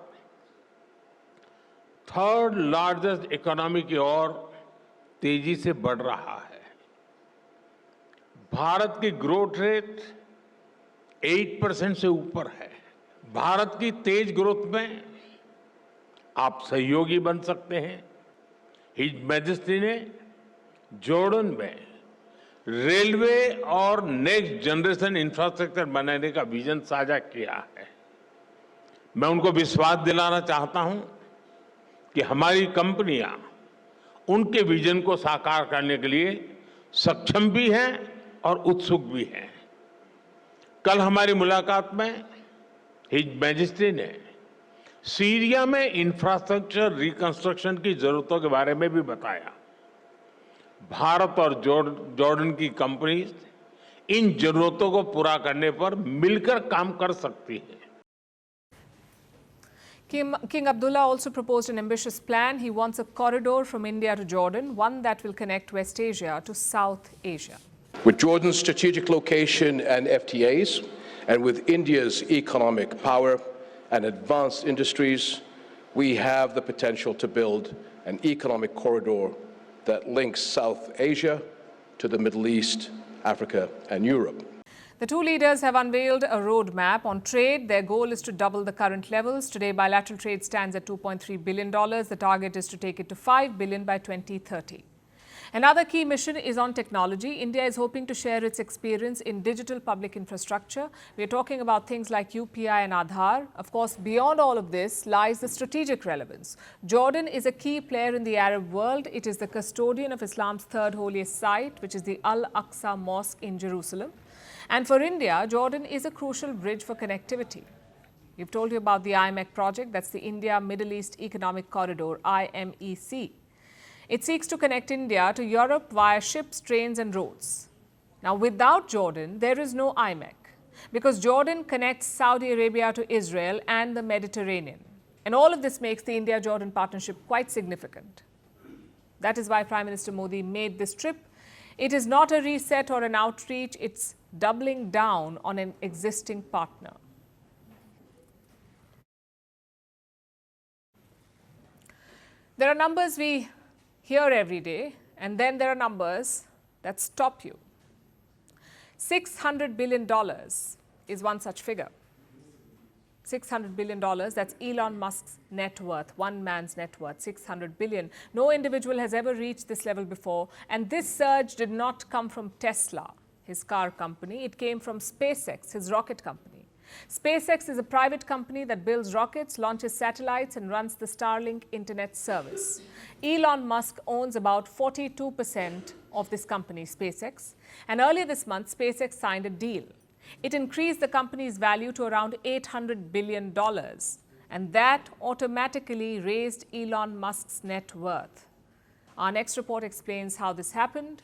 3rd largest economy की ओर तेजी से बढ़ रहा है। भारत की ग्रोथ रेट 8% से ऊपर है। भारत की तेज ग्रोथ में आप सहयोगी बन सकते हैं। हिज मैजेस्टी ने जॉर्डन में रेलवे और नेक्स्ट जनरेशन इंफ्रास्ट्रक्चर बनाने का विजन साझा किया है। मैं उनको विश्वास दिलाना चाहता हूं कि हमारी कंपनियां उनके विजन को साकार करने के लिए सक्षम भी हैं और उत्सुक भी हैं। कल हमारी मुलाकात में हिज मैजेस्टी ने सीरिया में इंफ्रास्ट्रक्चर रिकंस्ट्रक्शन की जरूरतों के बारे में भी बताया। भारत और जॉर्डन की कंपनीज इन जरूरतों को पूरा करने पर मिलकर काम कर सकती हैं। King Abdullah also proposed an ambitious plan. He wants a corridor from India to Jordan, one that will connect West Asia to South Asia. With Jordan's strategic location and FTAs, and with India's economic power and advanced industries, we have the potential to build an economic corridor that links South Asia to the Middle East, Africa, and Europe. The 2 leaders have unveiled a roadmap on trade. Their goal is to double the current levels. Today, bilateral trade stands at $2.3 billion. The target is to take it to $5 billion by 2030. Another key mission is on technology. India is hoping to share its experience in digital public infrastructure. We're talking about things like UPI and Aadhaar. Of course, beyond all of this lies the strategic relevance. Jordan is a key player in the Arab world. It is the custodian of Islam's 3rd holiest site, which is the Al-Aqsa Mosque in Jerusalem. And for India, Jordan is a crucial bridge for connectivity. We've told you about the IMEC project. That's the India-Middle East Economic Corridor, IMEC. It seeks to connect India to Europe via ships, trains and roads. Now, without Jordan, there is no IMEC, because Jordan connects Saudi Arabia to Israel and the Mediterranean. And all of this makes the India-Jordan partnership quite significant. That is why Prime Minister Modi made this trip. It is not a reset or an outreach, it's doubling down on an existing partner. There are numbers we hear every day, and then there are numbers that stop you. $600 billion is one such figure. $600 billion, that's Elon Musk's net worth, one man's net worth, 600 billion. No individual has ever reached this level before, and this surge did not come from Tesla, his car company. It came from SpaceX, his rocket company. SpaceX is a private company that builds rockets, launches satellites, and runs the Starlink internet service. Elon Musk owns about 42% of this company, SpaceX, and earlier this month, SpaceX signed a deal. It increased the company's value to around $800 billion, and that automatically raised Elon Musk's net worth. Our next report explains how this happened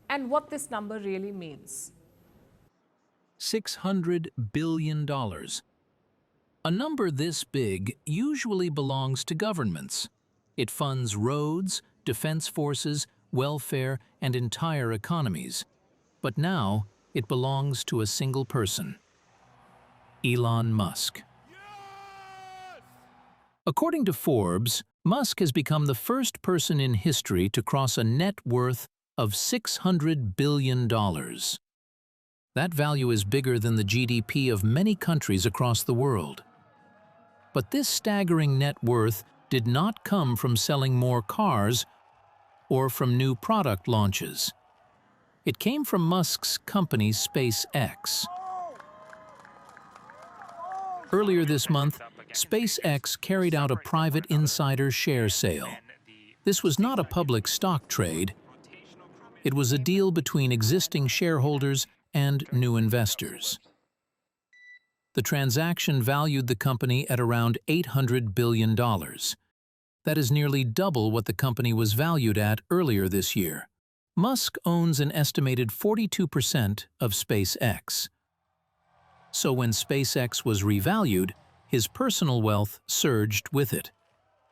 and what this number really means. $600 billion. A number this big usually belongs to governments. It funds roads, defense forces, welfare, and entire economies. But now, it belongs to a single person, Elon Musk. According to Forbes, Musk has become the first person in history to cross a net worth of $600 billion. That value is bigger than the GDP of many countries across the world. But this staggering net worth did not come from selling more cars or from new product launches. It came from Musk's company, SpaceX. Earlier this month, SpaceX carried out a private insider share sale. This was not a public stock trade. It was a deal between existing shareholders and new investors. The transaction valued the company at around $800 billion. That is nearly double what the company was valued at earlier this year. Musk owns an estimated 42% of SpaceX. So when SpaceX was revalued, his personal wealth surged with it.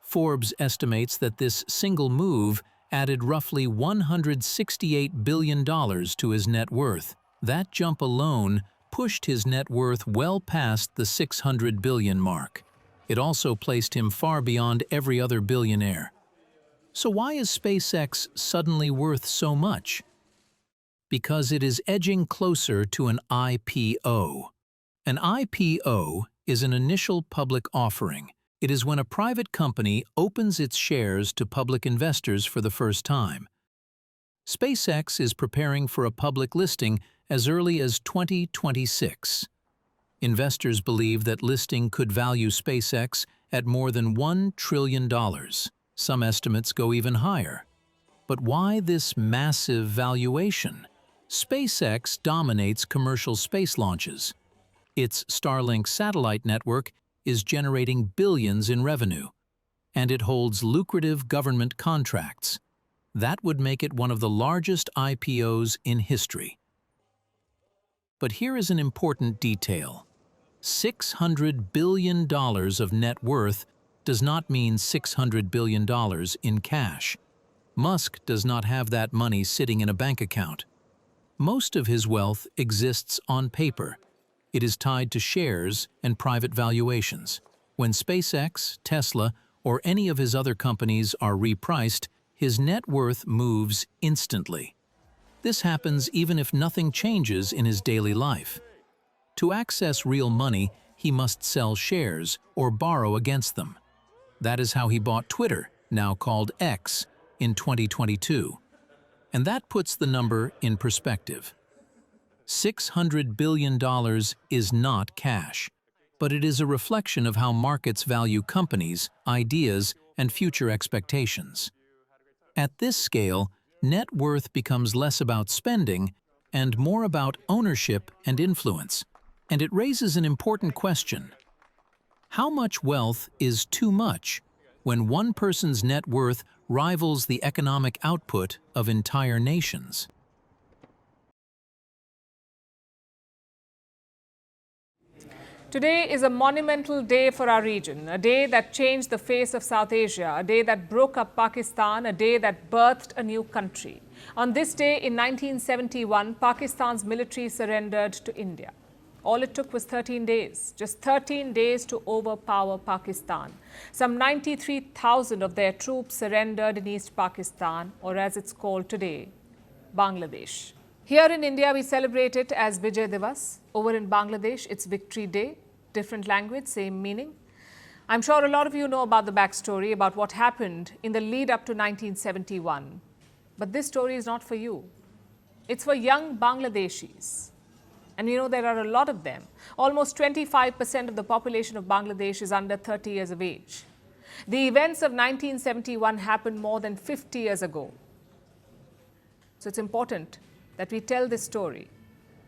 Forbes estimates that this single move added roughly $168 billion to his net worth. That jump alone pushed his net worth well past the $600 billion mark. It also placed him far beyond every other billionaire. So why is SpaceX suddenly worth so much? Because it is edging closer to an IPO. An IPO is an initial public offering. It is when a private company opens its shares to public investors for the first time. SpaceX is preparing for a public listing as early as 2026. Investors believe that listing could value SpaceX at more than $1 trillion. Some estimates go even higher. But why this massive valuation? SpaceX dominates commercial space launches. Its Starlink satellite network is generating billions in revenue, and it holds lucrative government contracts. That would make it one of the largest IPOs in history. But here is an important detail. $600 billion of net worth does not mean $600 billion in cash. Musk does not have that money sitting in a bank account. Most of his wealth exists on paper. It is tied to shares and private valuations. When SpaceX, Tesla, or any of his other companies are repriced, his net worth moves instantly. This happens even if nothing changes in his daily life. To access real money, he must sell shares or borrow against them. That is how he bought Twitter, now called X, in 2022. And that puts the number in perspective. $600 billion is not cash, but it is a reflection of how markets value companies, ideas, and future expectations. At this scale, net worth becomes less about spending and more about ownership and influence. And it raises an important question. How much wealth is too much when one person's net worth rivals the economic output of entire nations. Today is a monumental day for our region, a day that changed the face of South Asia, a day that broke up Pakistan, a day that birthed a new country. On this day in 1971, Pakistan's military surrendered to India. All it took was 13 days, just 13 days to overpower Pakistan. Some 93,000 of their troops surrendered in East Pakistan, or as it's called today, Bangladesh. Here in India, we celebrate it as Vijay Divas. Over in Bangladesh, it's Victory Day. Different language, same meaning. I'm sure a lot of you know about the backstory, about what happened in the lead up to 1971. But this story is not for you. It's for young Bangladeshis. And you know there are a lot of them. Almost 25% of the population of Bangladesh is under 30 years of age. The events of 1971 happened more than 50 years ago. So it's important that we tell this story.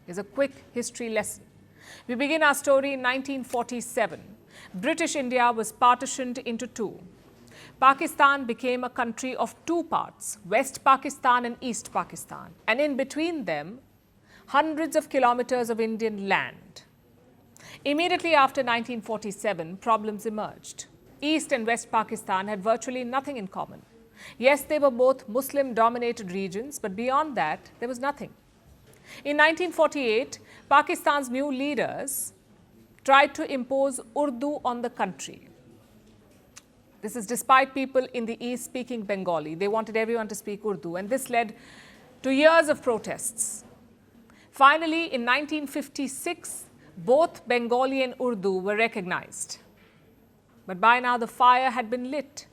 Here's a quick history lesson. We begin our story in 1947. British India was partitioned into two. Pakistan became a country of two parts, West Pakistan and East Pakistan. And in between them, hundreds of kilometers of Indian land. Immediately after 1947, problems emerged. East and West Pakistan had virtually nothing in common. Yes, they were both Muslim-dominated regions, but beyond that, there was nothing. In 1948, Pakistan's new leaders tried to impose Urdu on the country. This is despite people in the East speaking Bengali. They wanted everyone to speak Urdu, and this led to years of protests. Finally, in 1956, both Bengali and Urdu were recognized. But by now, the fire had been lit.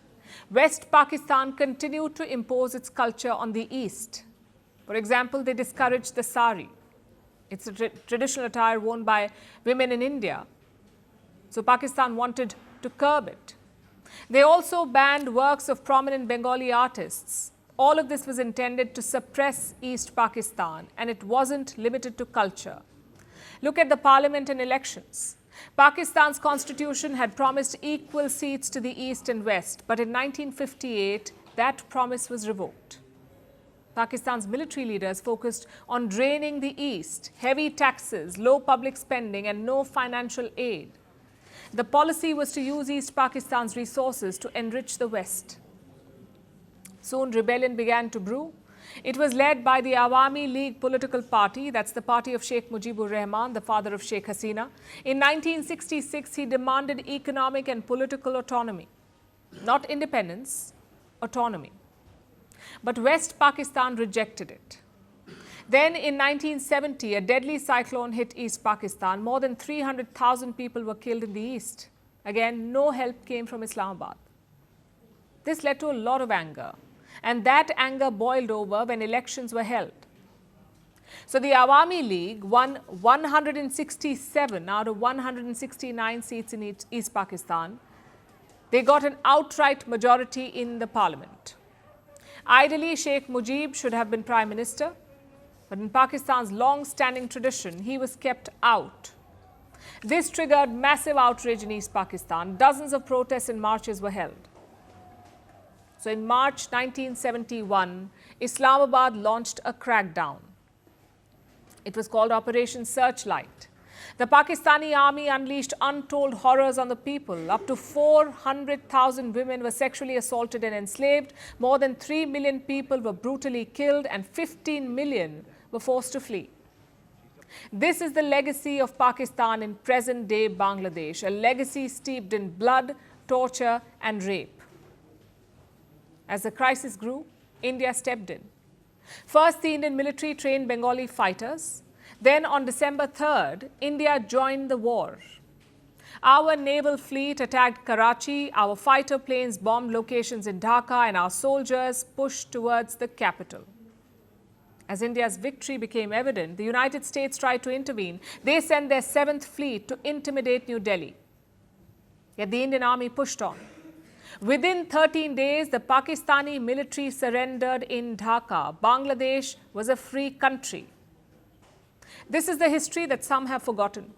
West Pakistan continued to impose its culture on the East. For example, they discouraged the sari. It's a traditional attire worn by women in India. So Pakistan wanted to curb it. They also banned works of prominent Bengali artists. All of this was intended to suppress East Pakistan, and it wasn't limited to culture. Look at the parliament and elections. Pakistan's constitution had promised equal seats to the East and West, but in 1958, that promise was revoked. Pakistan's military leaders focused on draining the East, heavy taxes, low public spending, and no financial aid. The policy was to use East Pakistan's resources to enrich the West. Soon, rebellion began to brew. It was led by the Awami League political party, that's the party of Sheikh Mujibur Rahman, the father of Sheikh Hasina. In 1966, he demanded economic and political autonomy. Not independence, autonomy. But West Pakistan rejected it. Then in 1970, a deadly cyclone hit East Pakistan. More than 300,000 people were killed in the East. Again, no help came from Islamabad. This led to a lot of anger. And that anger boiled over when elections were held. So the Awami League won 167 out of 169 seats in East Pakistan. They got an outright majority in the parliament. Ideally, Sheikh Mujib should have been prime minister, but in Pakistan's long-standing tradition, he was kept out. This triggered massive outrage in East Pakistan. Dozens of protests and marches were held. So in March 1971, Islamabad launched a crackdown. It was called Operation Searchlight. The Pakistani army unleashed untold horrors on the people. Up to 400,000 women were sexually assaulted and enslaved. More than 3 million people were brutally killed, and 15 million were forced to flee. This is the legacy of Pakistan in present-day Bangladesh, a legacy steeped in blood, torture, and rape. As the crisis grew, India stepped in. First, the Indian military trained Bengali fighters. Then, on December 3rd, India joined the war. Our naval fleet attacked Karachi, our fighter planes bombed locations in Dhaka, and our soldiers pushed towards the capital. As India's victory became evident, the United States tried to intervene. They sent their 7th Fleet to intimidate New Delhi. Yet the Indian army pushed on. Within 13 days, the Pakistani military surrendered in Dhaka. Bangladesh was a free country. This is the history that some have forgotten.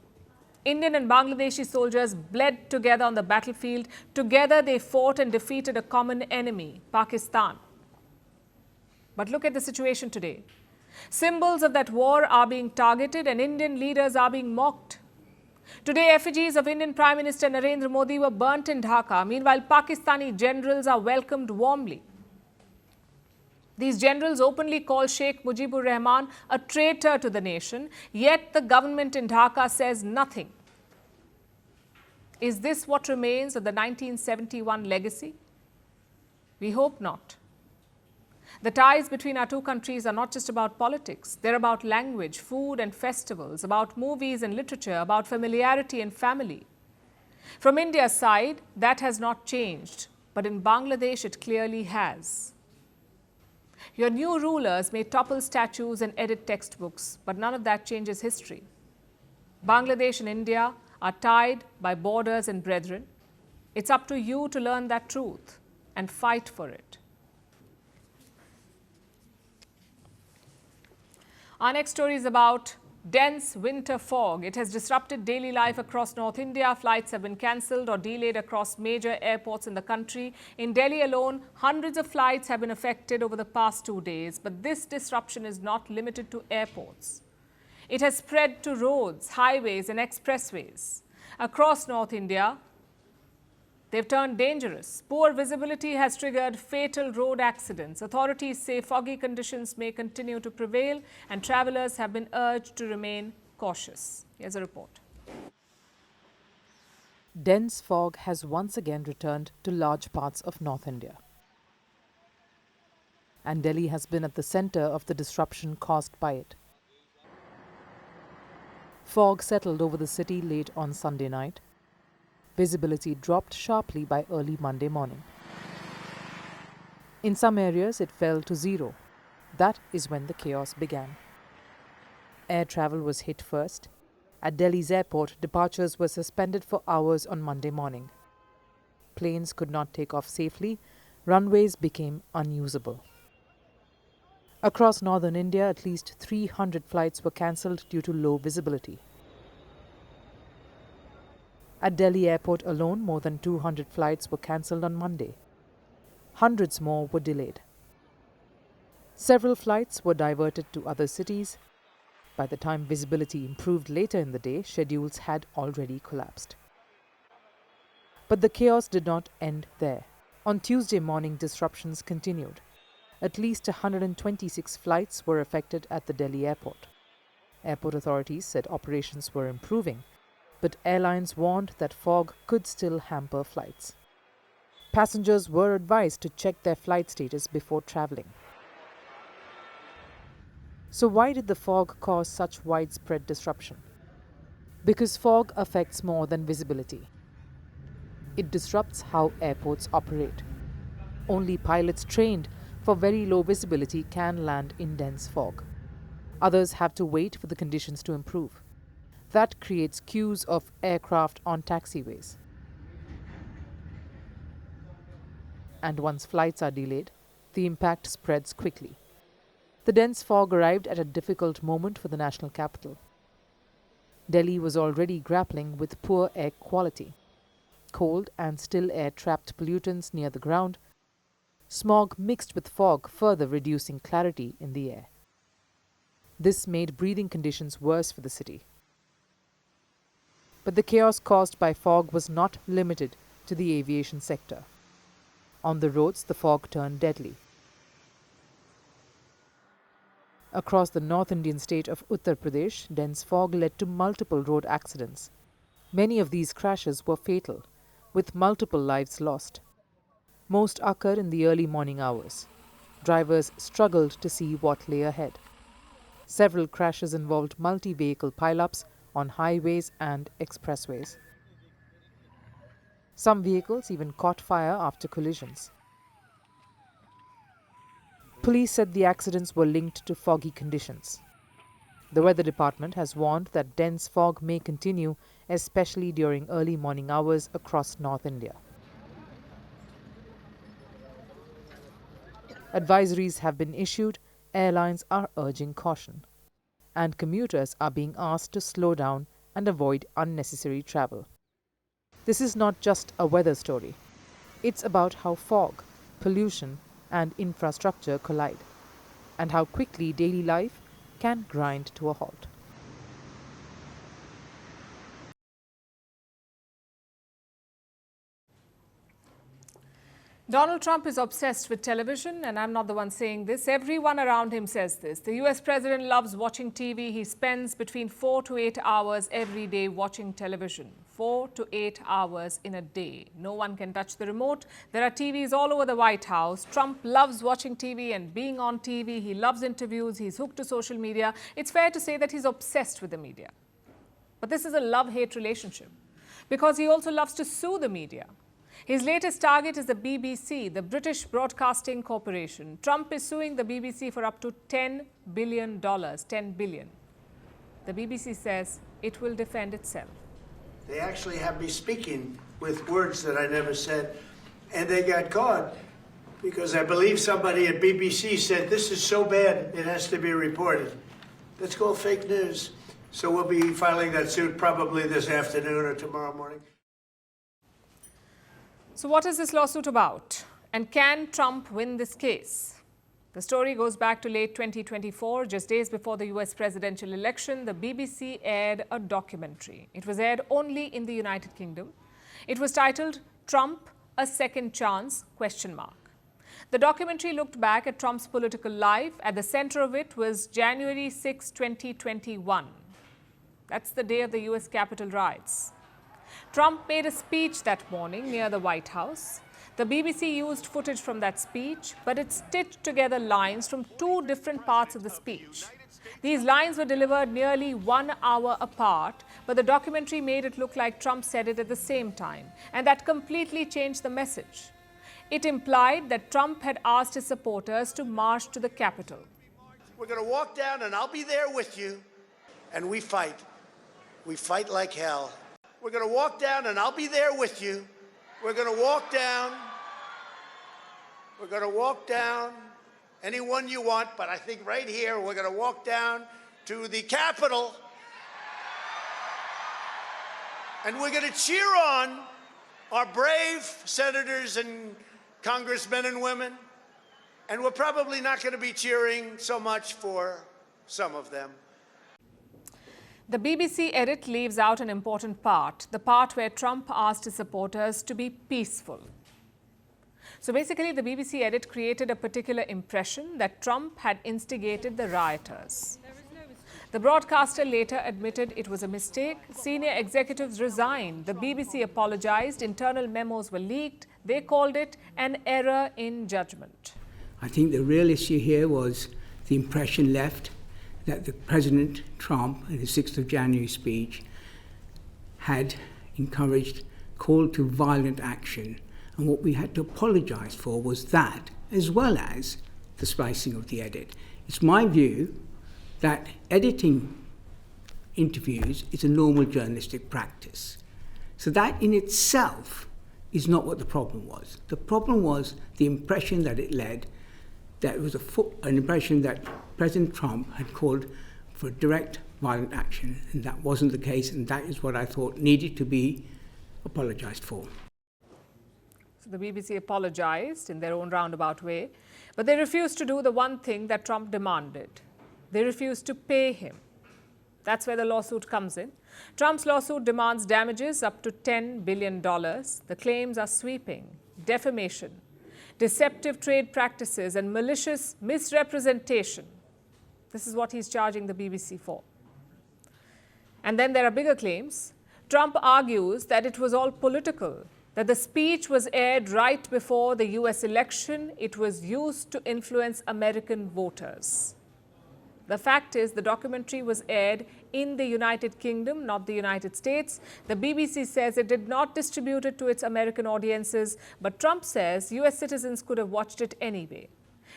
Indian and Bangladeshi soldiers bled together on the battlefield. Together they fought and defeated a common enemy, Pakistan. But look at the situation today. Symbols of that war are being targeted and Indian leaders are being mocked. Today, effigies of Indian Prime Minister Narendra Modi were burnt in Dhaka. Meanwhile, Pakistani generals are welcomed warmly. These generals openly call Sheikh Mujibur Rahman a traitor to the nation, yet the government in Dhaka says nothing. Is this what remains of the 1971 legacy? We hope not. The ties between our two countries are not just about politics. They're about language, food and festivals, about movies and literature, about familiarity and family. From India's side, that has not changed, but in Bangladesh it clearly has. Your new rulers may topple statues and edit textbooks, but none of that changes history. Bangladesh and India are tied by borders and brethren. It's up to you to learn that truth and fight for it. Our next story is about dense winter fog. It has disrupted daily life across North India. Flights have been cancelled or delayed across major airports in the country. In Delhi alone, hundreds of flights have been affected over the past 2 days. But this disruption is not limited to airports. It has spread to roads, highways and expressways. Across North India, they've turned dangerous. Poor visibility has triggered fatal road accidents. Authorities say foggy conditions may continue to prevail and travelers have been urged to remain cautious. Here's a report. Dense fog has once again returned to large parts of North India. And Delhi has been at the center of the disruption caused by it. Fog settled over the city late on Sunday night. Visibility dropped sharply by early Monday morning. In some areas, it fell to zero. That is when the chaos began. Air travel was hit first. At Delhi's airport, departures were suspended for hours on Monday morning. Planes could not take off safely. Runways became unusable. Across northern India, at least 300 flights were cancelled due to low visibility. At Delhi airport alone, more than 200 flights were cancelled on Monday. Hundreds more were delayed. Several flights were diverted to other cities. By the time visibility improved later in the day, schedules had already collapsed. But the chaos did not end there. On Tuesday morning, disruptions continued. At least 126 flights were affected at the Delhi airport. Airport authorities said operations were improving, but airlines warned that fog could still hamper flights. Passengers were advised to check their flight status before traveling. So why did the fog cause such widespread disruption? Because fog affects more than visibility. It disrupts how airports operate. Only pilots trained for very low visibility can land in dense fog. Others have to wait for the conditions to improve. That creates queues of aircraft on taxiways. And once flights are delayed, the impact spreads quickly. The dense fog arrived at a difficult moment for the national capital. Delhi was already grappling with poor air quality. Cold and still air trapped pollutants near the ground. Smog mixed with fog, further reducing clarity in the air. This made breathing conditions worse for the city. But the chaos caused by fog was not limited to the aviation sector. On the roads, the fog turned deadly. Across the North Indian state of Uttar Pradesh, dense fog led to multiple road accidents. Many of these crashes were fatal, with multiple lives lost. Most occurred in the early morning hours. Drivers struggled to see what lay ahead. Several crashes involved multi-vehicle pileups on highways and expressways. Some vehicles even caught fire after collisions. Police said the accidents were linked to foggy conditions. The weather department has warned that dense fog may continue, especially during early morning hours across North India. Advisories have been issued, airlines are urging caution, and commuters are being asked to slow down and avoid unnecessary travel. This is not just a weather story. It's about how fog, pollution, and infrastructure collide, and how quickly daily life can grind to a halt. Donald Trump is obsessed with television, and I'm not the one saying this. Everyone around him says this. The US president loves watching TV. He spends between 4 to 8 hours every day watching television. 4 to 8 hours in a day. No one can touch the remote. There are TVs all over the White House. Trump loves watching TV and being on TV. He loves interviews. He's hooked to social media. It's fair to say that he's obsessed with the media. But this is a love-hate relationship because he also loves to sue the media. His latest target is the BBC, the British Broadcasting Corporation. Trump is suing the BBC for up to $10 billion, $10 billion. The BBC says it will defend itself. They actually have me speaking with words that I never said, and they got caught because I believe somebody at BBC said, this is so bad, it has to be reported. That's called fake news. So we'll be filing that suit probably this afternoon or tomorrow morning. So what is this lawsuit about? And can Trump win this case? The story goes back to late 2024. Just days before the US presidential election, the BBC aired a documentary. It was aired only in the United Kingdom. It was titled, Trump, a Second Chance, ? The documentary looked back at Trump's political life. At the center of it was January 6, 2021. That's the day of the US Capitol riots. Trump made a speech that morning near the White House. The BBC used footage from that speech, but it stitched together lines from two different parts of the speech. These lines were delivered nearly 1 hour apart, but the documentary made it look like Trump said it at the same time, and that completely changed the message. It implied that Trump had asked his supporters to march to the Capitol. We're going to walk down, and I'll be there with you, and we fight. We fight like hell. We're going to walk down, and I'll be there with you. We're going to walk down. We're going to walk down anyone you want, but I think right here we're going to walk down to the Capitol. And we're going to cheer on our brave senators and congressmen and women. And we're probably not going to be cheering so much for some of them. The BBC edit leaves out an important part, the part where Trump asked his supporters to be peaceful. So basically, the BBC edit created a particular impression that Trump had instigated the rioters. The broadcaster later admitted it was a mistake. Senior executives resigned. The BBC apologized. Internal memos were leaked. They called it an error in judgment. I think the real issue here was the impression left that the President Trump, in his 6th of January speech, had encouraged, called to violent action. And what we had to apologize for was that, as well as the splicing of the edit. It's my view that editing interviews is a normal journalistic practice. So that in itself is not what the problem was. The problem was the impression that it led, that it was an impression that President Trump had called for direct violent action, and that wasn't the case, and that is what I thought needed to be apologized for. So the BBC apologized in their own roundabout way, but they refused to do the one thing that Trump demanded. They refused to pay him. That's where the lawsuit comes in. Trump's lawsuit demands damages up to $10 billion. The claims are sweeping: defamation, deceptive trade practices, and malicious misrepresentation. This is what he's charging the BBC for. And then there are bigger claims. Trump argues that it was all political, that the speech was aired right before the US election. It was used to influence American voters. The fact is, the documentary was aired in the United Kingdom, not the United States. The BBC says it did not distribute it to its American audiences, but Trump says US citizens could have watched it anyway.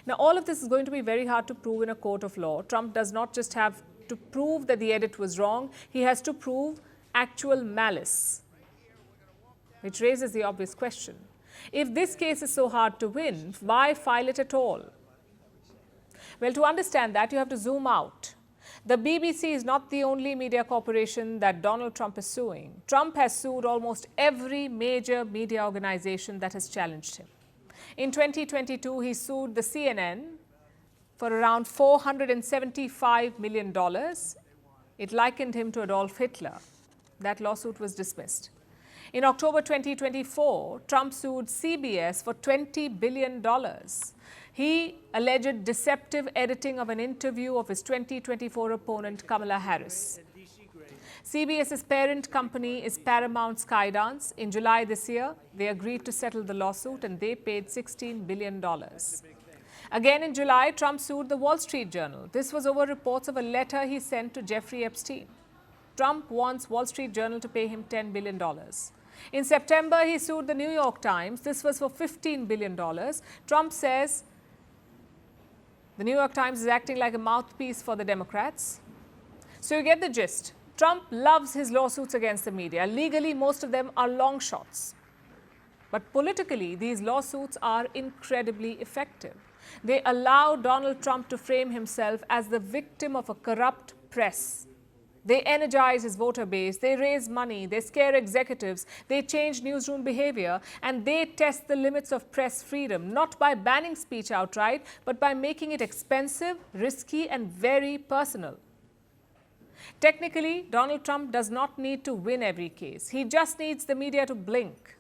Now, all of this is going to be very hard to prove in a court of law. Trump does not just have to prove that the edit was wrong, he has to prove actual malice, which raises the obvious question. If this case is so hard to win, why file it at all? Well, to understand that, you have to zoom out. The BBC is not the only media corporation that Donald Trump is suing. Trump has sued almost every major media organization that has challenged him. In 2022, he sued the CNN for around $475 million. It likened him to Adolf Hitler. That lawsuit was dismissed. In October 2024, Trump sued CBS for $20 billion. He alleged deceptive editing of an interview of his 2024 opponent, Kamala Harris. CBS's parent company is Paramount Skydance. In July this year, they agreed to settle the lawsuit and they paid $16 billion. Again in July, Trump sued the Wall Street Journal. This was over reports of a letter he sent to Jeffrey Epstein. Trump wants Wall Street Journal to pay him $10 billion. In September, he sued the New York Times. This was for $15 billion. Trump says the New York Times is acting like a mouthpiece for the Democrats. So you get the gist. Trump loves his lawsuits against the media. Legally, most of them are long shots. But politically, these lawsuits are incredibly effective. They allow Donald Trump to frame himself as the victim of a corrupt press. They energize his voter base, they raise money, they scare executives, they change newsroom behavior, and they test the limits of press freedom, not by banning speech outright, but by making it expensive, risky, and very personal. Technically, Donald Trump does not need to win every case. He just needs the media to blink.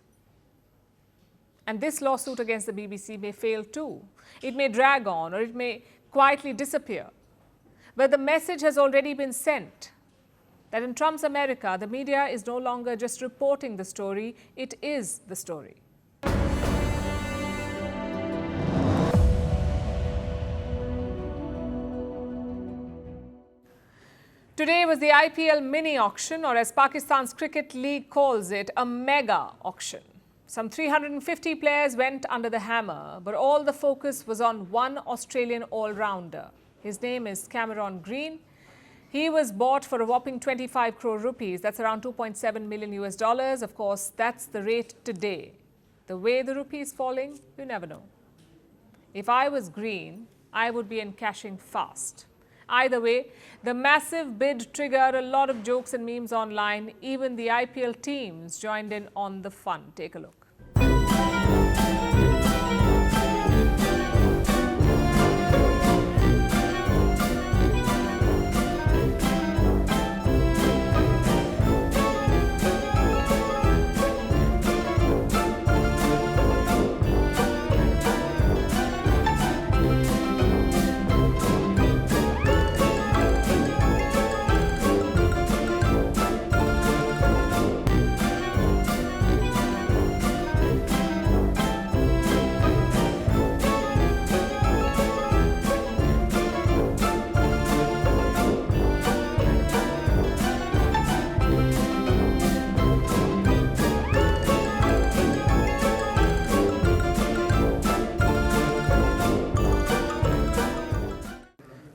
And this lawsuit against the BBC may fail too. It may drag on or it may quietly disappear. But the message has already been sent that in Trump's America, the media is no longer just reporting the story, it is the story. Today was the IPL mini auction, or as Pakistan's Cricket League calls it, a mega auction. Some 350 players went under the hammer, but all the focus was on one Australian all-rounder. His name is Cameron Green. He was bought for a whopping 25 crore rupees. That's around $2.7 million US dollars. Of course, that's the rate today. The way the rupee is falling, you never know. If I was Green, I would be encashing fast. Either way, the massive bid triggered a lot of jokes and memes online. Even the IPL teams joined in on the fun. Take a look.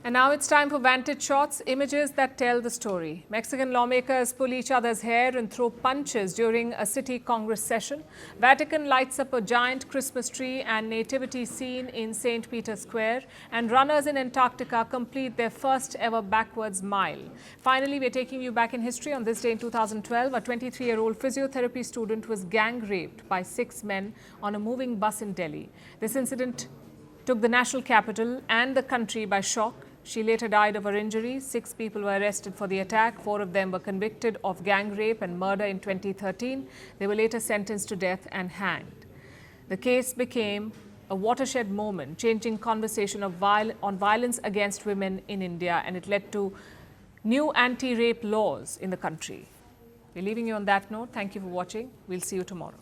And now it's time for Vantage shots, images that tell the story. Mexican lawmakers pull each other's hair and throw punches during a city Congress session. Vatican lights up a giant Christmas tree and nativity scene in St. Peter's Square. And runners in Antarctica complete their first ever backwards mile. Finally, we're taking you back in history. On this day in 2012, a 23-year-old physiotherapy student was gang raped by 6 men on a moving bus in Delhi. This incident took the national capital and the country by shock. She later died of her injuries. 6 people were arrested for the attack. 4 of them were convicted of gang rape and murder in 2013. They were later sentenced to death and hanged. The case became a watershed moment, changing conversation on violence against women in India, and it led to new anti-rape laws in the country. We're leaving you on that note. Thank you for watching. We'll see you tomorrow.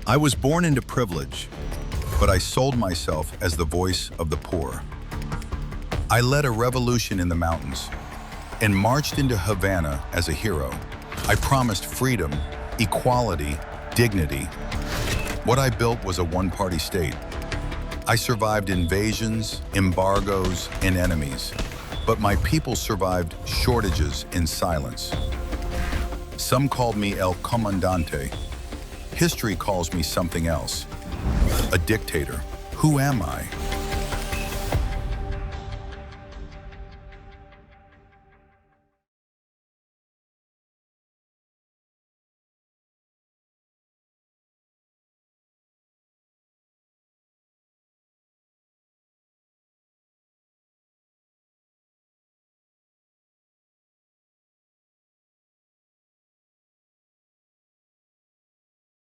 I was born into privilege, but I sold myself as the voice of the poor. I led a revolution in the mountains and marched into Havana as a hero. I promised freedom, equality, dignity. What I built was a one-party state. I survived invasions, embargoes, and enemies, but my people survived shortages in silence. Some called me El Comandante. History calls me something else. A dictator. Who am I?